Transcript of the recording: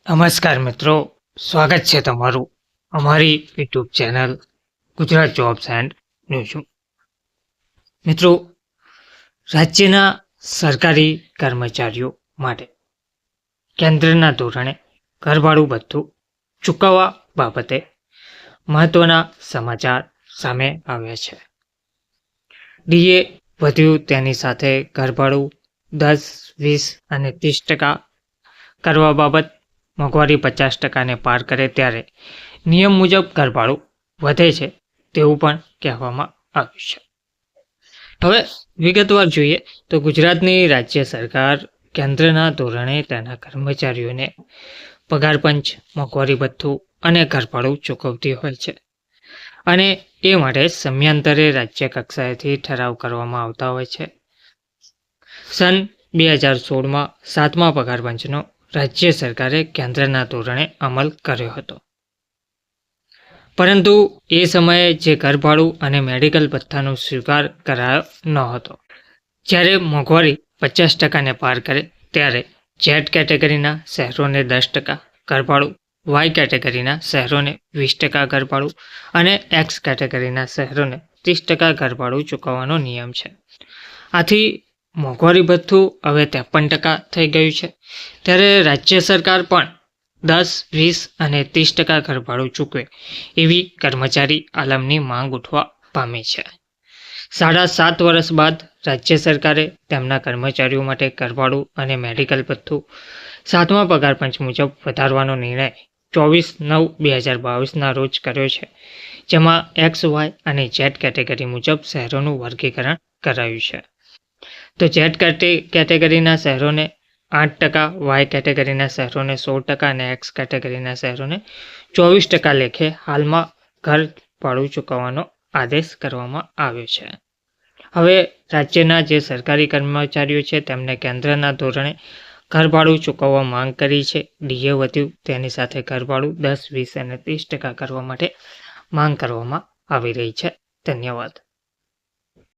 નમસ્કાર મિત્રો, સ્વાગત છે તમારું અમારી YouTube channel Gujarat jobs and news. મિત્રો, રાજ્યના સરકારી કર્મચારીઓ માટે કેન્દ્રના ધોરણે ઘરભાડું ભથ્થું ચૂકવવા બાબતે મહત્વના સમાચાર સામે આવ્યા છે. ડીએ વધ્યું, તેની સાથે ઘરભાડું 10, 20 અને 30% કરવા બાબત મોંઘવારી 50%ને પાર કરે ત્યારે નિયમ મુજબ ઘરભાડું વધે છે તેવું પણ કહેવામાં આવ્યું છે. હવે વિગતવાર જોઈએ તો ગુજરાતની રાજ્ય સરકાર કેન્દ્રના ધોરણે તેના કર્મચારીઓને પગાર પંચ, મોંઘવારી ભથ્થું અને ઘરભાડું ચૂકવતી હોય છે અને એ માટે સમયાંતરે રાજ્ય કક્ષાએથી ઠરાવ કરવામાં આવતા હોય છે. સન 2016માં 7મા પગાર પંચનો રાજ્ય સરકારે કેન્દ્રના ધોરણે અમલ કર્યો હતો, પરંતુ એ સમયે જે ઘરભાડું અને મેડિકલ ભથ્થાનો સ્વીકાર કરાયો ન હતો. જ્યારે મોંઘવારી 50%ને પાર કરે ત્યારે ઝેડ કેટેગરીના શહેરોને 10% ઘરભાડું, વાય કેટેગરીના શહેરોને 20% ઘરભાડું અને એક્સ કેટેગરીના શહેરોને 30% ઘરભાડું ચૂકવવાનો નિયમ છે. આથી મોંઘવારી ભથ્થું હવે 53% થઈ ગયું છે. ત્યારે રાજ્ય સરકાર પણ 10, 20 અને 30% ઘરભાડું ચૂકવે એવી કર્મચારી આલમની માંગ ઉઠવા પામી છે. 7.5 વર્ષ બાદ રાજ્ય સરકારે તેમના કર્મચારીઓ માટે ઘરભાડું અને મેડિકલ ભથ્થું 7મા પગાર પંચ મુજબ વધારવાનો નિર્ણય 24/9/2022ના રોજ કર્યો છે, જેમાં એક્સ, વાય અને ઝેડ કેટેગરી મુજબ શહેરોનું વર્ગીકરણ કરાયું છે. તો ઝેડ કેટેગરીના શહેરોને 8%, વાય કેટેગરીના શહેરોને 16% અને એક્સ કેટેગરીના શહેરોને 24% લેખે હાલમાં ઘર ભાડું ચૂકવવાનો આદેશ કરવામાં આવ્યો છે. હવે રાજ્યના જે સરકારી કર્મચારીઓ છે તેમને કેન્દ્રના ધોરણે ઘરભાડું ચૂકવવા માંગ કરી છે. ડીએ વધ્યું, તેની સાથે ઘરભાડું 10, 20 અને 30% કરવા માટે માંગ કરવામાં આવી રહી છે. ધન્યવાદ.